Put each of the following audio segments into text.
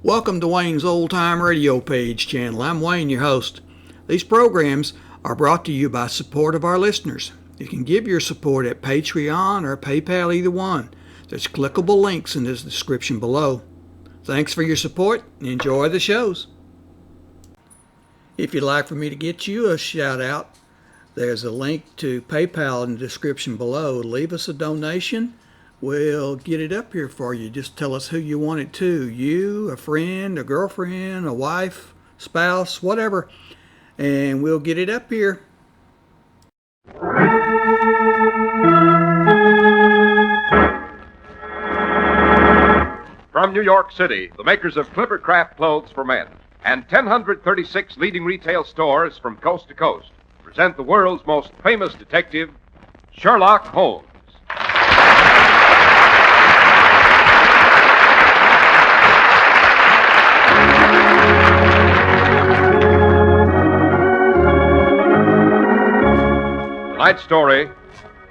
Welcome to Wayne's Old Time Radio Page channel. I'm Wayne, your host. These programs are brought to you by support of our listeners. You can give your support at Patreon or PayPal, either one. There's clickable links in the description below. Thanks for your support and enjoy the shows. If you'd like for me to get you a shout out, there's a link to PayPal in the description below. Leave us a donation. We'll get it up here for you. Just tell us who you want it to. You, a friend, a girlfriend, a wife, spouse, whatever. And we'll get it up here. From New York City, the makers of Clippercraft clothes for men and 1,036 leading retail stores from coast to coast present the world's most famous detective, Sherlock Holmes. Tonight's story,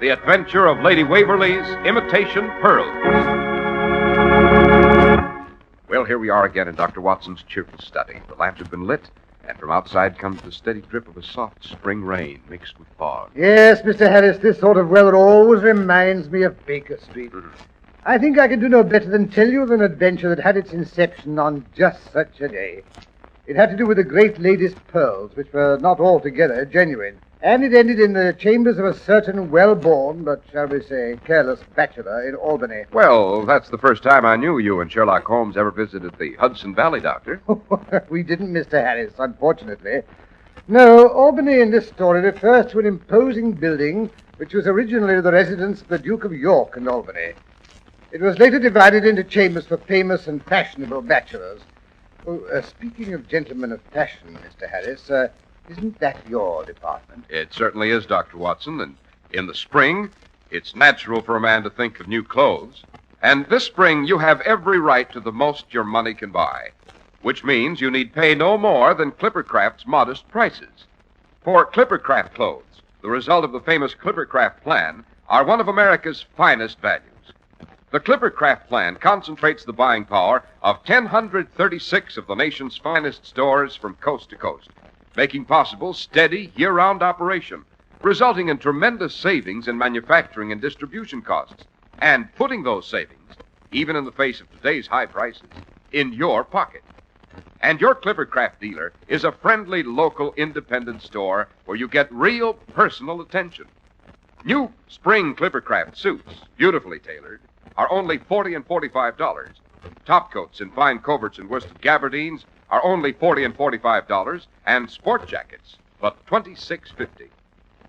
The Adventure of Lady Waverlys Imitation Pearls. Well, here we are again in Dr. Watson's cheerful study. The lamps have been lit, and from outside comes the steady drip of a soft spring rain mixed with fog. Yes, Mr. Harris, this sort of weather always reminds me of Baker Street. I think I can do no better than tell you of an adventure that had its inception on just such a day. It had to do with a great lady's pearls, which were not altogether genuine. And it ended in the chambers of a certain well-born, but shall we say, careless bachelor in Albany. Well, that's the first time I knew you and Sherlock Holmes ever visited the Hudson Valley, Doctor. We didn't, Mr. Harris, unfortunately. No, Albany in this story refers to an imposing building which was originally the residence of the Duke of York and Albany. It was later divided into chambers for famous and fashionable bachelors. Speaking of gentlemen of fashion, Mr. Harris, isn't that your department? It certainly is, Dr. Watson, and in the spring, it's natural for a man to think of new clothes. And this spring, you have every right to the most your money can buy, which means you need pay no more than Clippercraft's modest prices. For Clippercraft clothes, the result of the famous Clippercraft plan, are one of America's finest values. The Clippercraft plan concentrates the buying power of 1,036 of the nation's finest stores from coast to coast, making possible steady, year-round operation, resulting in tremendous savings in manufacturing and distribution costs, and putting those savings, even in the face of today's high prices, in your pocket. And your Clippercraft dealer is a friendly, local, independent store where you get real personal attention. New spring Clippercraft suits, beautifully tailored, are only $40 and $45. Top coats in fine coverts and worsted gabardines are only $40 and $45, and sport jackets, but $26.50.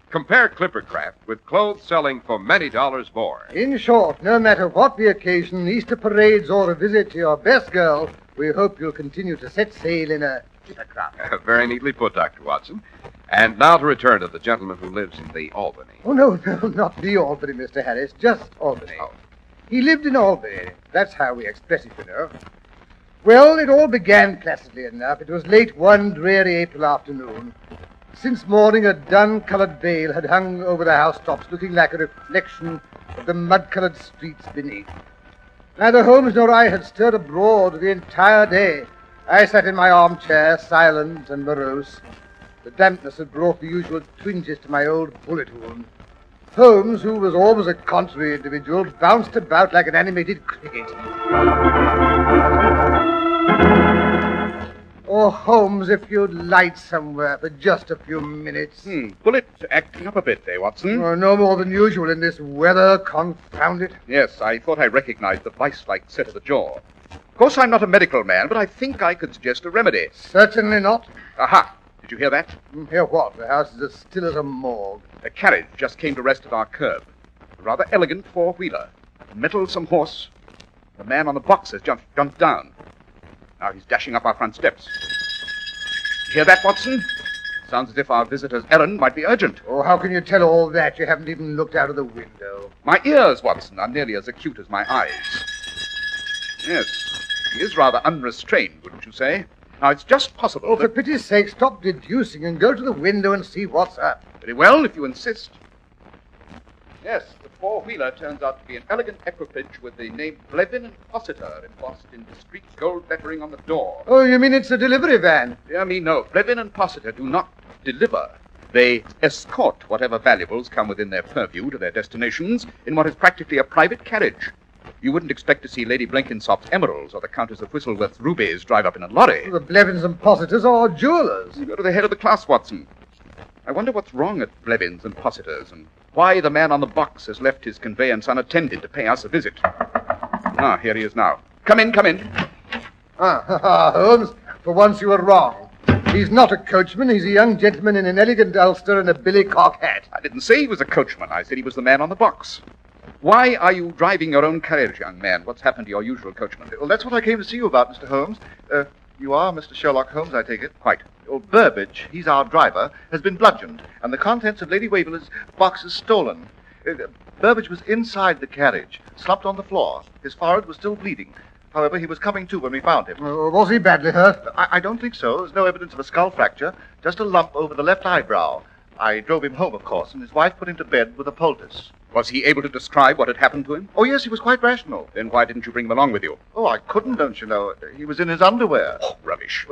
Compare Clippercraft with clothes selling for many dollars more. In short, no matter what the occasion, Easter parades or a visit to your best girl, we hope you'll continue to set sail in a Clippercraft. Very neatly put, Dr. Watson. And now to return to the gentleman who lives in the Albany. Oh, no, not the Albany, Mr. Harris, just Albany. Oh. He lived in Albany. That's how we express it, you know. Well, it all began placidly enough. It was late one dreary April afternoon. Since morning, a dun-colored veil had hung over the housetops, looking like a reflection of the mud-colored streets beneath. Neither Holmes nor I had stirred abroad the entire day. I sat in my armchair, silent and morose. The dampness had brought the usual twinges to my old bullet wound. Holmes, who was always a contrary individual, bounced about like an animated cricket. Oh, Holmes, if you'd light somewhere for just a few minutes. Bullet acting up a bit, eh, Watson? Oh, no more than usual in this weather, confound it. Yes, I thought I recognized the vice-like set of the jaw. Of course, I'm not a medical man, but I think I could suggest a remedy. Certainly not. Aha! Did you hear that? Hear what? The house is as still as a morgue. A carriage just came to rest at our curb. A rather elegant four-wheeler. A mettlesome horse. The man on the box has jumped down. Now he's dashing up our front steps. You hear that, Watson? Sounds as if our visitor's errand might be urgent. Oh, how can you tell all that? You haven't even looked out of the window. My ears, Watson, are nearly as acute as my eyes. Yes, he is rather unrestrained, wouldn't you say? Now, it's just possible Oh, for pity's sake, stop deducing and go to the window and see what's up. Very well, if you insist. Yes, the four-wheeler turns out to be an elegant equipage with the name Blevin and Possitor embossed in discreet gold lettering on the door. Oh, you mean it's a delivery van? Dear me, no. Blevin and Possitor do not deliver. They escort whatever valuables come within their purview to their destinations in what is practically a private carriage. You wouldn't expect to see Lady Blenkinsop's emeralds or the Countess of Whistleworth's rubies drive up in a lorry. The Blevins and Possitors are jewelers. You go to the head of the class, Watson. I wonder what's wrong at Blevins and Possitors, and why the man on the box has left his conveyance unattended to pay us a visit. Ah, here he is now. Come in, come in. Holmes, for once you were wrong. He's not a coachman. He's a young gentleman in an elegant ulster and a billycock hat. I didn't say he was a coachman. I said he was the man on the box. Why are you driving your own carriage, young man? What's happened to your usual coachman? Well, that's what I came to see you about, Mr. Holmes. You are Mr. Sherlock Holmes, I take it? Quite. Burbage, he's our driver, has been bludgeoned, and the contents of Lady Waverlys' box is stolen. Burbage was inside the carriage, slumped on the floor. His forehead was still bleeding. However, he was coming to when we found him. Was he badly hurt? I don't think so. There's no evidence of a skull fracture, just a lump over the left eyebrow. I drove him home, of course, and his wife put him to bed with a poultice. Was he able to describe what had happened to him? Oh, yes, he was quite rational. Then why didn't you bring him along with you? Oh, I couldn't, don't you know. He was in his underwear. Oh, rubbish.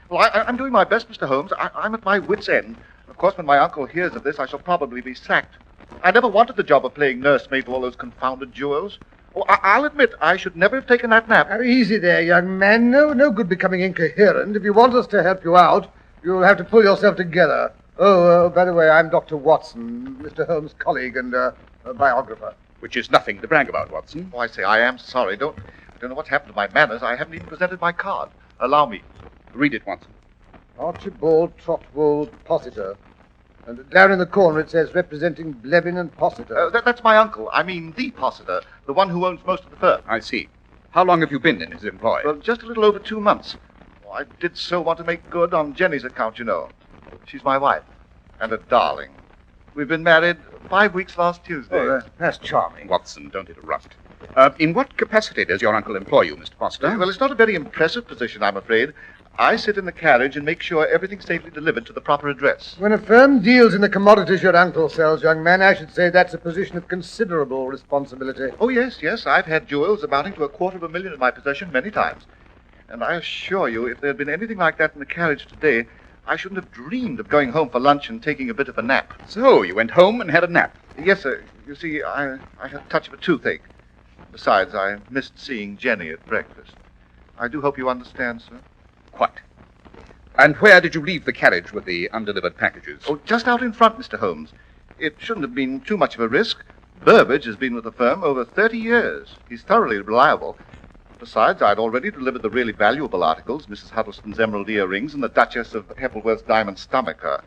Well, I'm doing my best, Mr. Holmes. I'm at my wit's end. Of course, when my uncle hears of this, I shall probably be sacked. I never wanted the job of playing nursemaid to all those confounded jewels. Oh, I'll admit, I should never have taken that nap. Easy there, young man. No good becoming incoherent. If you want us to help you out, you'll have to pull yourself together. Oh, by the way, I'm Dr. Watson, Mr. Holmes' colleague and biographer. Which is nothing to brag about, Watson. Oh, I say, I am sorry. I don't know what's happened to my manners. I haven't even presented my card. Allow me. Read it, Watson. Archibald Trotwold Possitor. And down in the corner it says representing Blevin and Possitor. That's my uncle. I mean the Possitor, the one who owns most of the firm. I see. How long have you been in his employ? Well, just a little over 2 months. Oh, I did so want to make good on Jenny's account, you know. She's my wife. And a darling. We've been married 5 weeks last Tuesday. Oh, that's charming. Watson, don't interrupt. In what capacity does your uncle employ you, Mr. Foster? Well, it's not a very impressive position, I'm afraid. I sit in the carriage and make sure everything's safely delivered to the proper address. When a firm deals in the commodities your uncle sells, young man, I should say that's a position of considerable responsibility. Oh, yes. I've had jewels amounting to $250,000 in my possession many times. And I assure you, if there had been anything like that in the carriage today, I shouldn't have dreamed of going home for lunch and taking a bit of a nap. So, you went home and had a nap? Yes, sir. You see, I had a touch of a toothache. Besides, I missed seeing Jenny at breakfast. I do hope you understand, sir. Quite. And where did you leave the carriage with the undelivered packages? Oh, just out in front, Mr. Holmes. It shouldn't have been too much of a risk. Burbage has been with the firm over 30 years. He's thoroughly reliable. Besides, I'd already delivered the really valuable articles, Mrs. Huddlestone's emerald earrings and the Duchess of Heppelworth's diamond stomacher.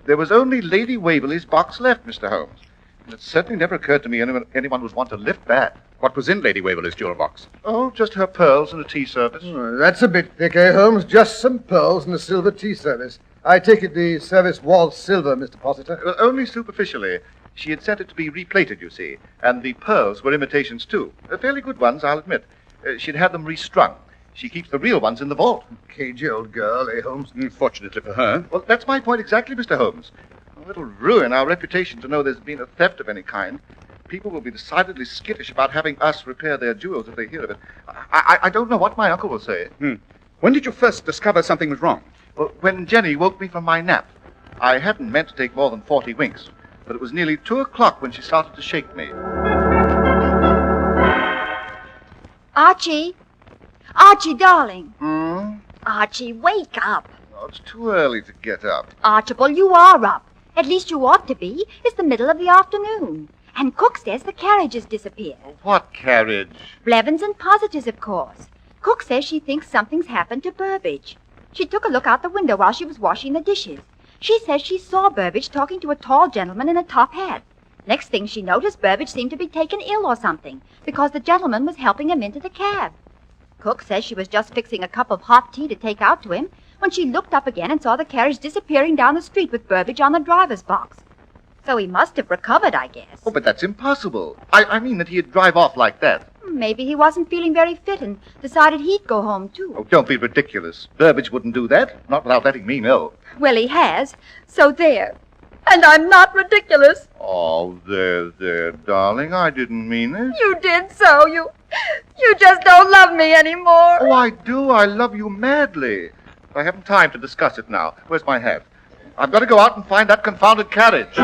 There was only Lady Waverlys' box left, Mr. Holmes. And it certainly never occurred to me anyone would want to lift that. What was in Lady Waverlys' jewel box? Oh, just her pearls and a tea service. Oh, that's a bit thick, eh, Holmes? Just some pearls and a silver tea service. I take it the service was silver, Mr. Possitor. Well, only superficially. She had sent it to be replated, you see. And the pearls were imitations, too. Fairly good ones, I'll admit. She'd had them restrung. She keeps the real ones in the vault. Cagey old girl, eh, Holmes? Fortunately for her. Well, that's my point exactly, Mr. Holmes. It'll ruin our reputation to know there's been a theft of any kind. People will be decidedly skittish about having us repair their jewels if they hear of it. I don't know what my uncle will say. When did you first discover something was wrong? Well, when Jenny woke me from my nap. I hadn't meant to take more than 40 winks, but it was nearly 2 o'clock when she started to shake me. Archie! Archie, darling! Archie, wake up! Oh, it's too early to get up. Archibald, you are up. At least you ought to be. It's the middle of the afternoon. And Cook says the carriage has disappeared. What carriage? Blevins and Positors, of course. Cook says she thinks something's happened to Burbage. She took a look out the window while she was washing the dishes. She says she saw Burbage talking to a tall gentleman in a top hat. Next thing she noticed, Burbage seemed to be taken ill or something, because the gentleman was helping him into the cab. Cook says she was just fixing a cup of hot tea to take out to him when she looked up again and saw the carriage disappearing down the street with Burbage on the driver's box. So he must have recovered, I guess. Oh, but that's impossible. I mean that he'd drive off like that. Maybe he wasn't feeling very fit and decided he'd go home, too. Oh, don't be ridiculous. Burbage wouldn't do that, not without letting me know. Well, he has. So there. And I'm not ridiculous. Oh, there, darling. I didn't mean it. You did so. You just don't love me anymore. Oh, I do. I love you madly. I haven't time to discuss it now. Where's my hat? I've got to go out and find that confounded carriage.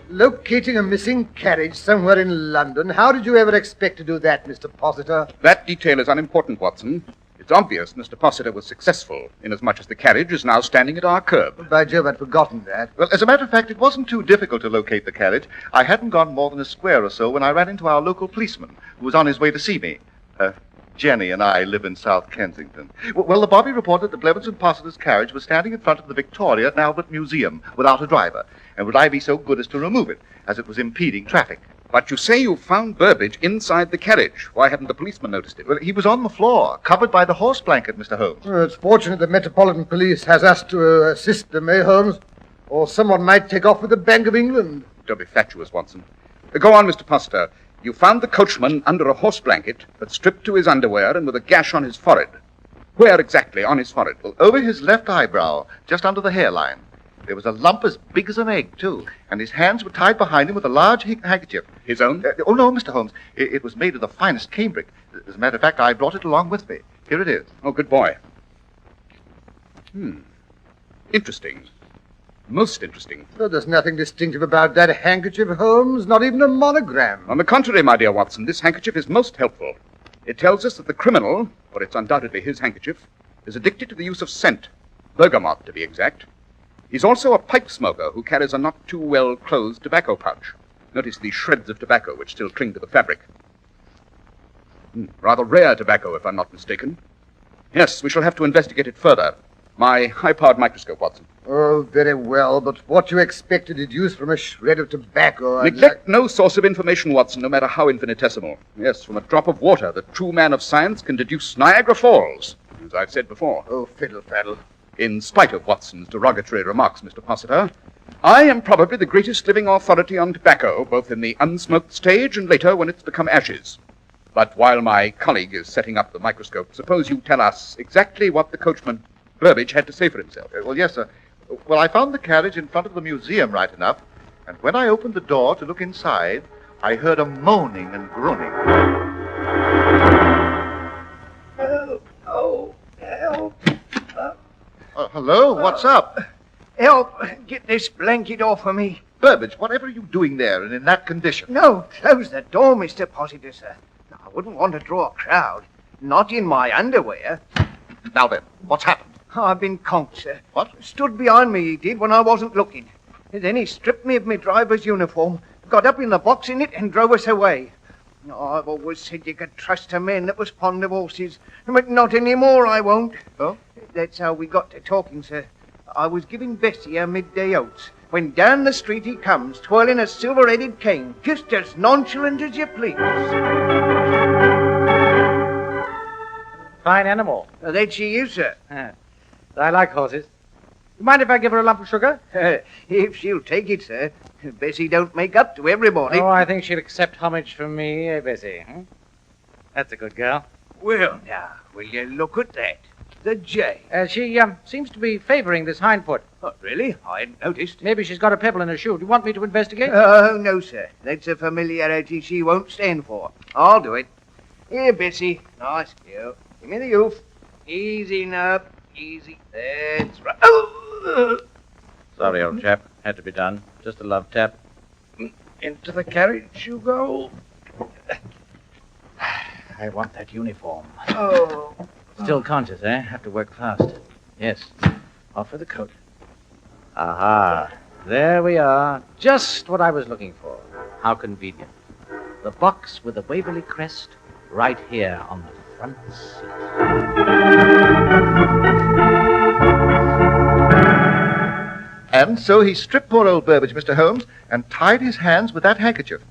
Locating a missing carriage somewhere in London. How did you ever expect to do that, Mr. Possitor? That detail is unimportant, Watson. It's obvious Mr. Possitor was successful, inasmuch as the carriage is now standing at our curb. By Jove, I'd forgotten that. Well, as a matter of fact, it wasn't too difficult to locate the carriage. I hadn't gone more than a square or so when I ran into our local policeman, who was on his way to see me. Jenny and I live in South Kensington. Well, the bobby reported that Blevins and Possitor's carriage was standing in front of the Victoria and Albert Museum without a driver, and would I be so good as to remove it, as it was impeding traffic. But you say you found Burbage inside the carriage. Why hadn't the policeman noticed it? Well, he was on the floor, covered by the horse blanket, Mr. Holmes. Well, it's fortunate the Metropolitan Police has us to assist them, eh, Holmes? Or someone might take off with the Bank of England. Don't be fatuous, Watson. Go on, Mr. Possitor. You found the coachman under a horse blanket, but stripped to his underwear and with a gash on his forehead. Where exactly on his forehead? Well, over his left eyebrow, just under the hairline. There was a lump as big as an egg, too, and his hands were tied behind him with a large handkerchief. His own? Oh, no, Mr. Holmes. It was made of the finest cambric. As a matter of fact, I brought it along with me. Here it is. Oh, good boy. Interesting. Most interesting. Well, there's nothing distinctive about that handkerchief, Holmes. Not even a monogram. On the contrary, my dear Watson, this handkerchief is most helpful. It tells us that the criminal, for it's undoubtedly his handkerchief, is addicted to the use of scent. Bergamot, to be exact. He's also a pipe smoker who carries a not too well closed tobacco pouch. Notice the shreds of tobacco which still cling to the fabric. Rather rare tobacco, if I'm not mistaken. Yes, we shall have to investigate it further. My high-powered microscope, Watson. Oh, very well, but what you expect to deduce from a shred of tobacco... Neglect no source of information, Watson, no matter how infinitesimal. Yes, from a drop of water, the true man of science can deduce Niagara Falls, as I've said before. Oh, fiddle-faddle. In spite of Watson's derogatory remarks, Mr. Possitor, I am probably the greatest living authority on tobacco, both in the unsmoked stage and later when it's become ashes. But while my colleague is setting up the microscope, suppose you tell us exactly what the coachman Burbage had to say for himself. Well, yes, sir. Well, I found the carriage in front of the museum right enough, and when I opened the door to look inside, I heard a moaning and groaning. Help! Oh, help! Hello, what's up? Help! Get this blanket off of me. Burbage, whatever are you doing there and in that condition? No, close the door, Mr. Possitor, sir. I wouldn't want to draw a crowd. Not in my underwear. Now then, what's happened? I've been conked, sir. What? Stood behind me, he did, when I wasn't looking. Then he stripped me of my driver's uniform, got up in the box in it, and drove us away. I've always said you could trust a man that was fond of horses, but not anymore, I won't. Oh? That's how we got to talking, sir. I was giving Bessie her midday oats, when down the street he comes, twirling a silver-headed cane, just as nonchalant as you please. Fine animal. That she is, sir. I like horses. You mind if I give her a lump of sugar? If she'll take it, sir. Bessie don't make up to everybody. Oh, I think she'll accept homage from me, Bessie. That's a good girl. Well, now, will you look at that? The J. She seems to be favoring this hind foot. Oh, really? I hadn't noticed. Maybe she's got a pebble in her shoe. Do you want me to investigate? Oh, no, sir. That's a familiarity she won't stand for. I'll do it. Here, Bessie. Nice girl. Give me the hoof. Easy now. Easy. That's right. Oh! Sorry, old chap. Had to be done. Just a love tap. Into the carriage you go. I want that uniform. Oh. Still conscious, eh? Have to work fast. Yes. Off for the coat. Aha. There we are. Just what I was looking for. How convenient. The box with the Waverly crest right here on the front seat. And so he stripped poor old Burbage, Mr. Holmes, and tied his hands with that handkerchief.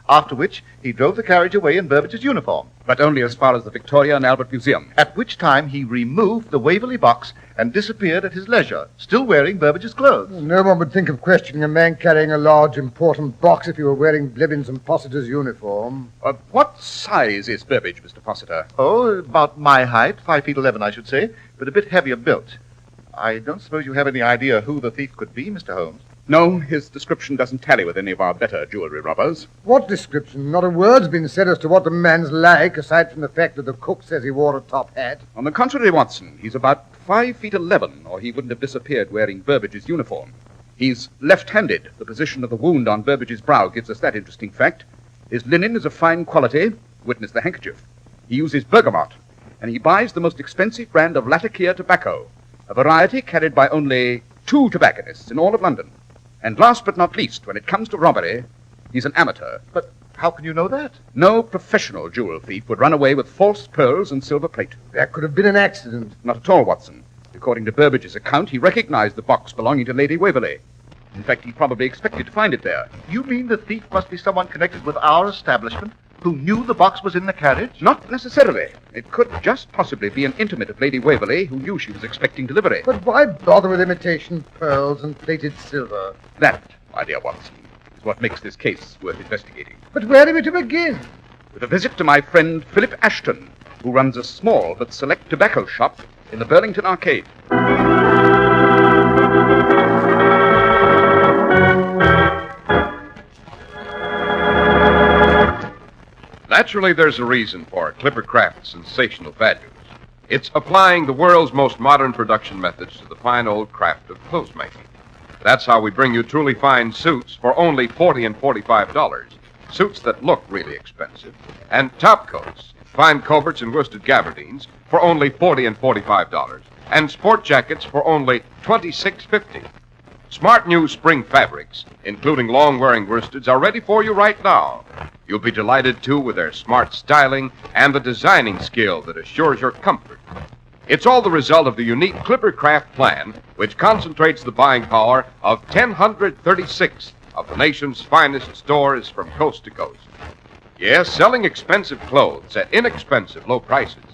after which he drove the carriage away in Burbage's uniform, But only as far as the Victoria and Albert Museum. at which time he removed the Waverley box and disappeared at his leisure, still wearing Burbage's clothes. No one would think of questioning a man carrying a large, important box if he were wearing Blevins and Fossiter's uniform. What size is Burbage, Mr. Fossiter? Oh, about my height, 5 feet 11, I should say, but a bit heavier built. I don't suppose you have any idea who the thief could be, Mr. Holmes. No, his description doesn't tally with any of our better jewelry robbers. What description? Not a word's been said as to what the man's like, aside from the fact that the cook says he wore a top hat. On the contrary, Watson, he's about 5 feet 11, or he wouldn't have disappeared wearing Burbage's uniform. He's left-handed. The position of the wound on Burbage's brow gives us that interesting fact. His linen is of fine quality, witness the handkerchief. He uses bergamot, and he buys the most expensive brand of Latakia tobacco, a variety carried by only 2 tobacconists in all of London. And last but not least, when it comes to robbery, he's an amateur. But how can you know that? No professional jewel thief would run away with false pearls and silver plate. That could have been an accident. Not at all, Watson. According to Burbage's account, he recognized the box belonging to Lady Waverley. In fact, he probably expected to find it there. You mean the thief must be someone connected with our establishment who knew the box was in the carriage? Not necessarily. It could just possibly be an intimate of Lady Waverley who knew she was expecting delivery. But why bother with imitation pearls and plated silver? That, my dear Watson, is what makes this case worth investigating. But where are we to begin? With a visit to my friend Philip Ashton, who runs a small but select tobacco shop in the Burlington Arcade. Naturally, there's a reason for Clippercraft's sensational values. It's applying the world's most modern production methods to the fine old craft of clothes making. That's how we bring you truly fine suits for only $40 and $45. Suits that look really expensive. And top coats, fine coverts and worsted gabardines for only $40 and $45. And sport jackets for only $26.50. Smart new spring fabrics, including long-wearing worsteds, are ready for you right now. You'll be delighted, too, with their smart styling and the designing skill that assures your comfort. It's all the result of the unique Clippercraft plan, which concentrates the buying power of 1,036 of the nation's finest stores from coast to coast. Yes, selling expensive clothes at inexpensive low prices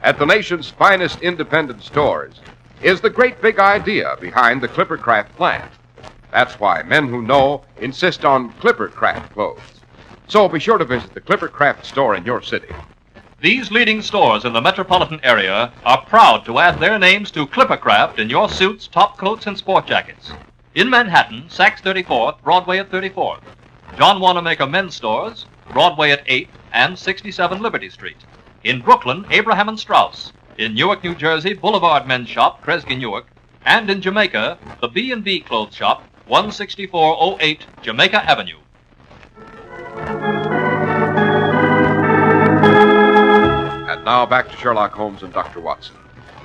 at the nation's finest independent stores is the great big idea behind the Clippercraft plan. That's why men who know insist on Clippercraft clothes. So be sure to visit the Clippercraft store in your city. These leading stores in the metropolitan area are proud to add their names to Clippercraft in your suits, top coats, and sport jackets. In Manhattan, Saks 34th, Broadway at 34th. John Wanamaker Men's Stores, Broadway at 8th and 67 Liberty Street. In Brooklyn, Abraham and Strauss. In Newark, New Jersey, Boulevard Men's Shop, Kresge Newark. And in Jamaica, the B&B Clothes Shop, 16408 Jamaica Avenue. And now back to Sherlock Holmes and Dr. Watson.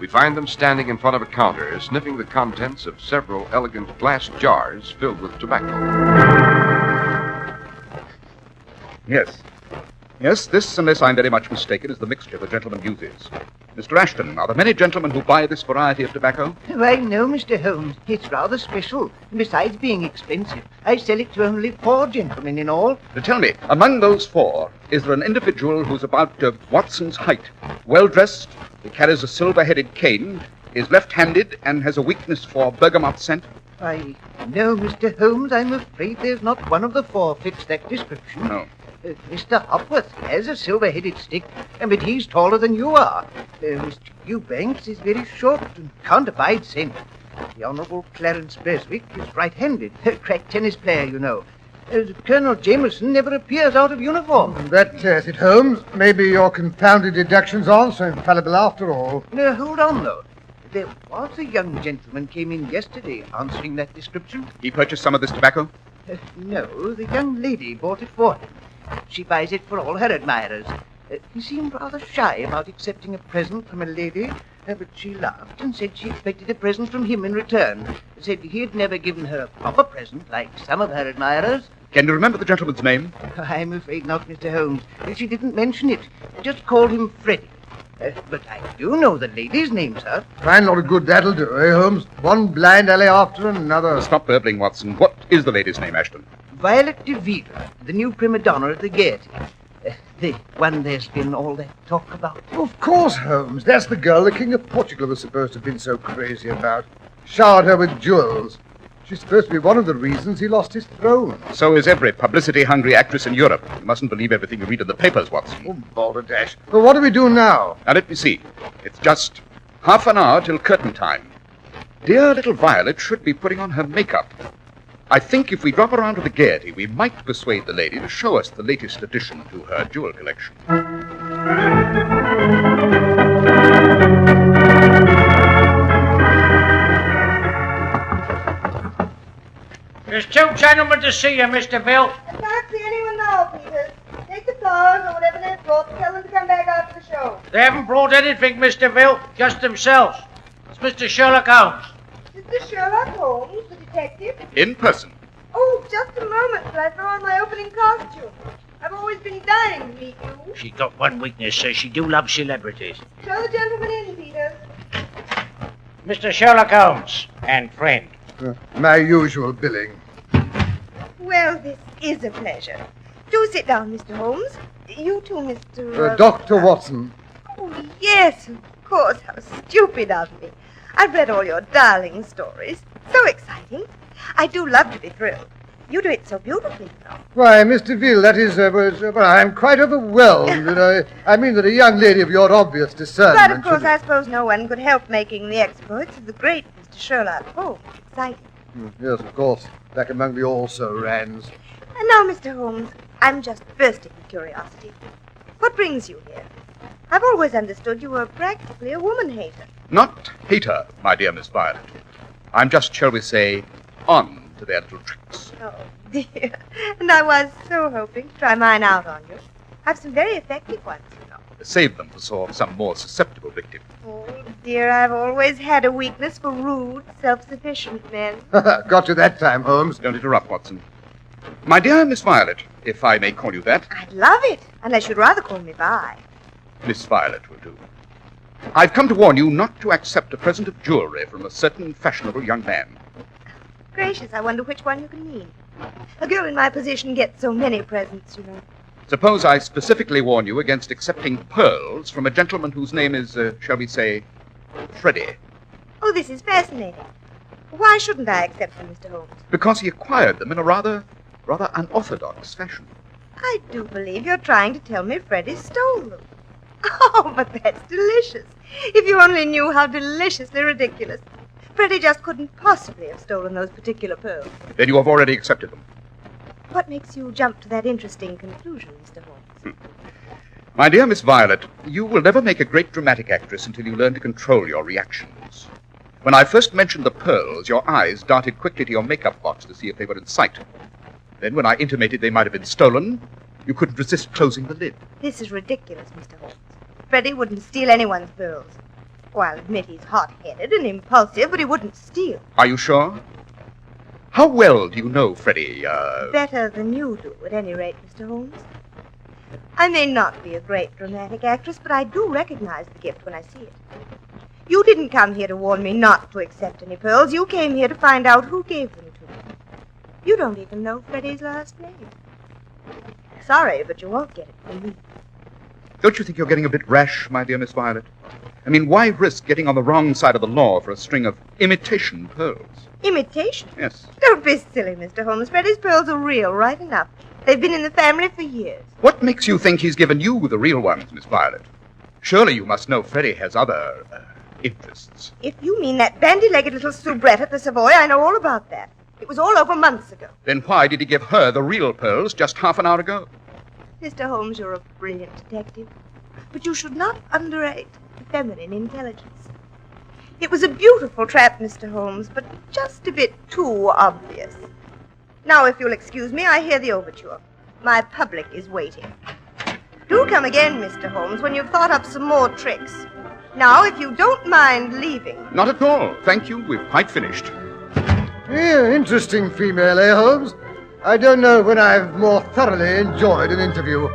We find them standing in front of a counter, sniffing the contents of several elegant glass jars filled with tobacco. Yes, this, unless I'm very much mistaken, is the mixture the gentleman uses. Mr. Ashton, are there many gentlemen who buy this variety of tobacco? Why, no, Mr. Holmes. It's rather special. And besides being expensive, I sell it to only 4 gentlemen in all. Tell me, among those 4, is there an individual who's about Watson's height, well-dressed, he carries a silver-headed cane, is left-handed, and has a weakness for bergamot scent? Why, no, Mr. Holmes, I'm afraid there's not one of the 4 fits that description. No. Mr. Hopworth has a silver-headed stick, but he's taller than you are. Mr. Eubanks is very short and can't abide scent. The Honourable Clarence Beswick is right-handed, a crack tennis player, you know. Colonel Jameson never appears out of uniform. That tears it, Holmes. Maybe your confounded deductions aren't so infallible after all. No, hold on, though. There was a young gentleman came in yesterday answering that description. He purchased some of this tobacco? No, the young lady bought it for him. She buys it for all her admirers. He seemed rather shy about accepting a present from a lady, but she laughed and said she expected a present from him in return. Said he had never given her a proper present like some of her admirers. Can you remember the gentleman's name? I'm afraid not, Mr. Holmes. She didn't mention it. Just called him Freddie. But I do know the lady's name, sir. Fine lot of good that'll do, eh, Holmes? One blind alley after another. Stop burbling, Watson. What is the lady's name, Ashton? Violet de Villa, the new prima donna at the Gaiety. The one there's been all that talk about. Of course, Holmes. That's the girl the King of Portugal was supposed to have been so crazy about. Showered her with jewels. She's supposed to be one of the reasons he lost his throne. So is every publicity-hungry actress in Europe. You mustn't believe everything you read in the papers, Watson. Oh, balderdash. Well, what do we do now? Now, let me see. It's just half an hour till curtain time. Dear little Violet should be putting on her makeup. I think if we drop around to the Gaiety, we might persuade the lady to show us the latest addition to her jewel collection. There's two gentlemen to see you, Mr. Bill. I can't see anyone now, Peters. Take the flowers or whatever they've brought and tell them to come back after the show. They haven't brought anything, Mr. Bill, just themselves. It's Mr. Sherlock Holmes. Mr. Sherlock Holmes, the detective? In person. Oh, just a moment till I throw on my opening costume. I've always been dying to meet you. She got one weakness, sir. She do love celebrities. Show the gentleman in, Peters. Mr. Sherlock Holmes and friend. My usual billing. Well, this is a pleasure. Do sit down, Mr. Holmes. You too, Mr. Dr. Watson. Oh, yes, of course. How stupid of me. I've read all your darling stories. So exciting. I do love to be thrilled. You do it so beautifully, you know. Why, Mr. Ville, that is, I'm quite overwhelmed. I mean that a young lady of your obvious discernment... But, of course, I suppose no one could help making the exploits of the great Mr. Sherlock Holmes exciting. Yes, of course. Back among the also-rans. And now, Mr. Holmes, I'm just bursting with curiosity. What brings you here? I've always understood you were practically a woman-hater. Not hater, my dear Miss Violet. I'm just, shall we say, on to their little tricks. Oh, dear. And I was so hoping to try mine out on you. I've some very effective ones, you know. Save them for some more susceptible victim. Oh, dear, I've always had a weakness for rude, self-sufficient men. Got you that time, Holmes. Don't interrupt, Watson. My dear Miss Violet, if I may call you that. I'd love it, unless you'd rather call me Vi. Miss Violet will do. I've come to warn you not to accept a present of jewelry from a certain fashionable young man. Gracious, I wonder which one you can mean. A girl in my position gets so many presents, you know. Suppose I specifically warn you against accepting pearls from a gentleman whose name is, shall we say, Freddie. Oh, this is fascinating. Why shouldn't I accept them, Mr. Holmes? Because he acquired them in a rather unorthodox fashion. I do believe you're trying to tell me Freddie stole them. Oh, but that's delicious. If you only knew how deliciously ridiculous. Freddie just couldn't possibly have stolen those particular pearls. Then you have already accepted them. What makes you jump to that interesting conclusion, Mr. Holmes? My dear Miss Violet, you will never make a great dramatic actress until you learn to control your reactions. When I first mentioned the pearls, your eyes darted quickly to your makeup box to see if they were in sight. Then when I intimated they might have been stolen, you couldn't resist closing the lid. This is ridiculous, Mr. Holmes. Freddie wouldn't steal anyone's pearls. Oh, I'll admit he's hot-headed and impulsive, but he wouldn't steal. Are you sure? How well do you know Freddie, Better than you do, at any rate, Mr. Holmes. I may not be a great dramatic actress, but I do recognize the gift when I see it. You didn't come here to warn me not to accept any pearls. You came here to find out who gave them to me. You don't even know Freddie's last name. Sorry, but you won't get it from me. Don't you think you're getting a bit rash, my dear Miss Violet? I mean, why risk getting on the wrong side of the law for a string of imitation pearls? Imitation? Yes. Don't be silly, Mr. Holmes. Freddie's pearls are real, right enough. They've been in the family for years. What makes you think he's given you the real ones, Miss Violet? Surely you must know Freddie has other, interests. If you mean that bandy-legged little soubrette at the Savoy, I know all about that. It was all over months ago. Then why did he give her the real pearls just half an hour ago? Mr. Holmes, you're a brilliant detective. But you should not underrate the feminine intelligence. It was a beautiful trap, Mr. Holmes, but just a bit too obvious. Now, if you'll excuse me, I hear the overture. My public is waiting. Do come again, Mr. Holmes, when you've thought up some more tricks. Now, if you don't mind leaving. Not at all. Thank you. We've quite finished. Yeah, interesting female, eh, Holmes? I don't know when I've more thoroughly enjoyed an interview.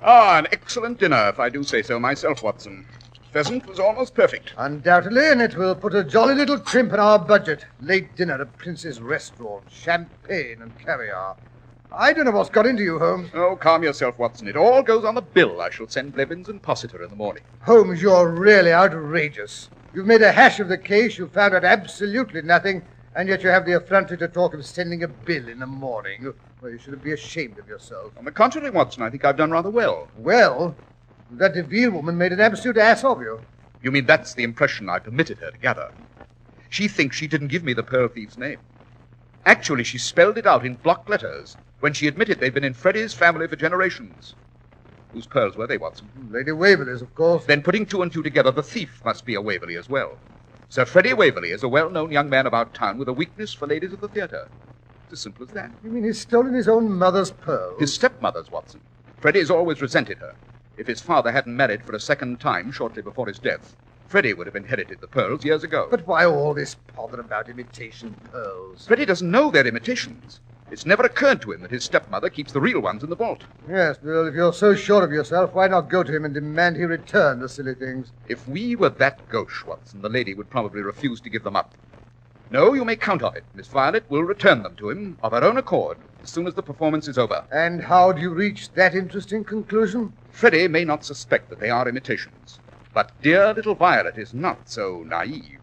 Ah, an excellent dinner, if I do say so myself, Watson. pheasant was almost perfect. Undoubtedly, and it will put a jolly little crimp in our budget. Late dinner at Prince's Restaurant, champagne and caviar. I don't know what's got into you, Holmes. Oh, calm yourself, Watson. It all goes on the bill. I shall send Blevins and Possitor in the morning. Holmes, you're really outrageous. You've made a hash of the case, you've found out absolutely nothing, and yet you have the effrontery to talk of sending a bill in the morning. Well, you should be ashamed of yourself. On the contrary, Watson, I think I've done rather well. Well, that DeVille woman made an absolute ass of you. You mean that's the impression I permitted her to gather? She thinks she didn't give me the pearl thief's name. Actually, she spelled it out in block letters when she admitted they'd been in Freddie's family for generations. Whose pearls were they, Watson? Lady Waverlys, of course. Then putting two and two together, the thief must be a Waverley as well. Sir Freddie Waverley is a well-known young man about town with a weakness for ladies of the theatre. It's as simple as that. You mean he's stolen his own mother's pearls? His stepmother's, Watson. Freddie's always resented her. If his father hadn't married for a second time shortly before his death, Freddie would have inherited the pearls years ago. But why all this pother about imitation pearls? Freddie doesn't know they're imitations. It's never occurred to him that his stepmother keeps the real ones in the vault. Yes, well, if you're so sure of yourself, why not go to him and demand he return the silly things? If we were that gauche, Watson, the lady would probably refuse to give them up. No, you may count on it. Miss Violet will return them to him of her own accord as soon as the performance is over. And how do you reach that interesting conclusion? Freddie may not suspect that they are imitations, but dear little Violet is not so naive.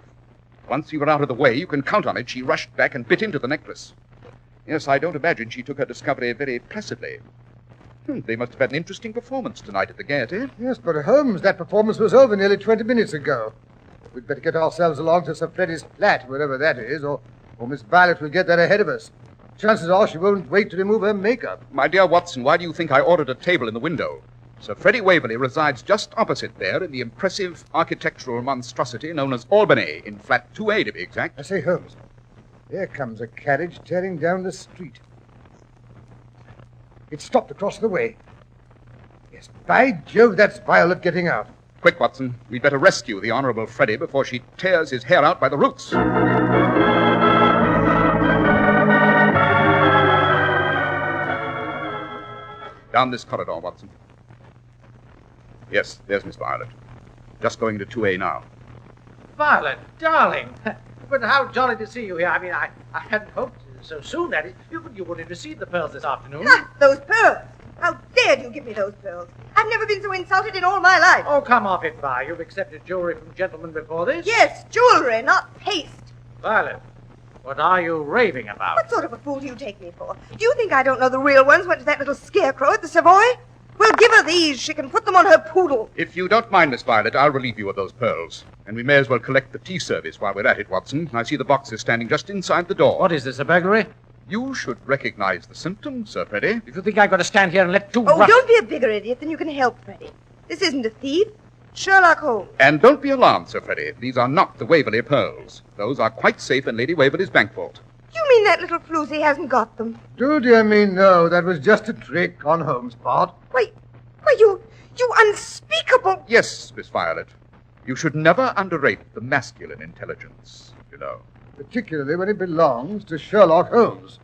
Once you were out of the way, you can count on it, she rushed back and bit into the necklace. Yes, I don't imagine she took her discovery very placidly. They must have had an interesting performance tonight at the Gaiety. Yes, but Holmes, that performance was over nearly 20 minutes ago. We'd better get ourselves along to Sir Freddie's flat, wherever that is, or Miss Violet will get there ahead of us. Chances are she won't wait to remove her makeup. My dear Watson, why do you think I ordered a table in the window? Sir Freddie Waverley resides just opposite there in the impressive architectural monstrosity known as Albany, in flat 2A to be exact. I say, Holmes, there comes a carriage tearing down the street. It stopped across the way. Yes, by Jove, that's Violet getting out. Quick, Watson. We'd better rescue the Honourable Freddie before she tears his hair out by the roots. Down this corridor, Watson. Yes, there's Miss Violet. Just going to 2A now. Violet, darling. But how jolly to see you here. I mean, I hadn't hoped so soon that you would have received the pearls this afternoon. Not those pearls. How dared you give me those pearls? I've never been so insulted in all my life. Oh, come off it, Vi. You've accepted jewelry from gentlemen before this? Yes, jewelry, not paste. Violet, what are you raving about? What sort of a fool do you take me for? Do you think I don't know the real ones went to that little scarecrow at the Savoy? Well, give her these. She can put them on her poodle. If you don't mind, Miss Violet, I'll relieve you of those pearls. And we may as well collect the tea service while we're at it, Watson. I see the boxes standing just inside the door. What is this, a burglary? You should recognize the symptoms, Sir Freddie. If you think I've got to stand here and let two don't be a bigger idiot than you can help, Freddie. This isn't a thief. It's Sherlock Holmes. And don't be alarmed, Sir Freddie. These are not the Waverley pearls. Those are quite safe in Lady Waverley's bank vault. You mean that little floozy hasn't got them? Do dear me, no. That was just a trick on Holmes' part. Why, you unspeakable... Yes, Miss Violet. You should never underrate the masculine intelligence, you know. Particularly when it belongs to Sherlock Holmes.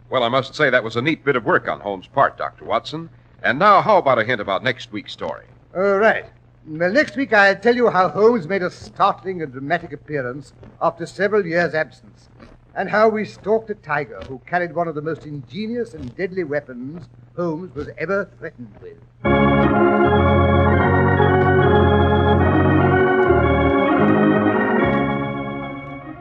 Well, I must say that was a neat bit of work on Holmes' part, Dr. Watson. And now, how about a hint about next week's story? Right. Well, next week I'll tell you how Holmes made a startling and dramatic appearance after several years' absence, and how we stalked a tiger who carried one of the most ingenious and deadly weapons Holmes was ever threatened with.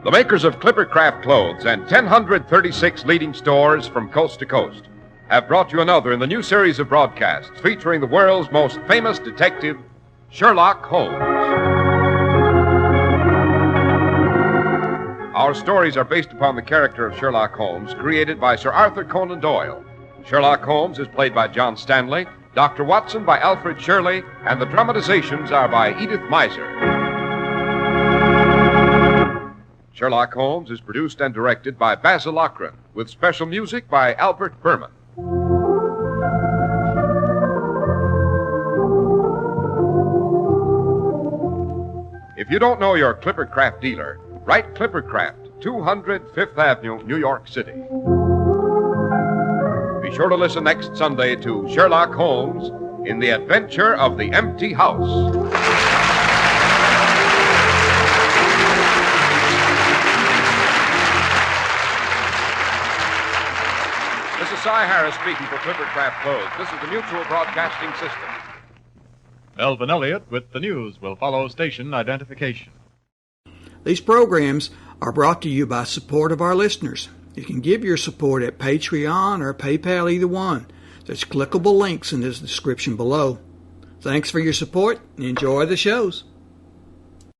The makers of Clippercraft Clothes and 1,036 leading stores from coast to coast have brought you another in the new series of broadcasts featuring the world's most famous detective, Sherlock Holmes. Our stories are based upon the character of Sherlock Holmes, created by Sir Arthur Conan Doyle. Sherlock Holmes is played by John Stanley, Dr. Watson by Alfred Shirley, and the dramatizations are by Edith Meiser. Sherlock Holmes is produced and directed by Basil, with special music by Albert Berman. If you don't know your Clippercraft dealer, write Clippercraft, 200 Fifth Avenue, New York City. Be sure to listen next Sunday to Sherlock Holmes in The Adventure of the Empty House. This is Cy Harris speaking for Clifford Craft Clothes. This is the Mutual Broadcasting System. Melvin Elliott with the news will follow station identification. These programs are brought to you by support of our listeners. You can give your support at Patreon or PayPal, either one. There's clickable links in the description below. Thanks for your support and enjoy the shows.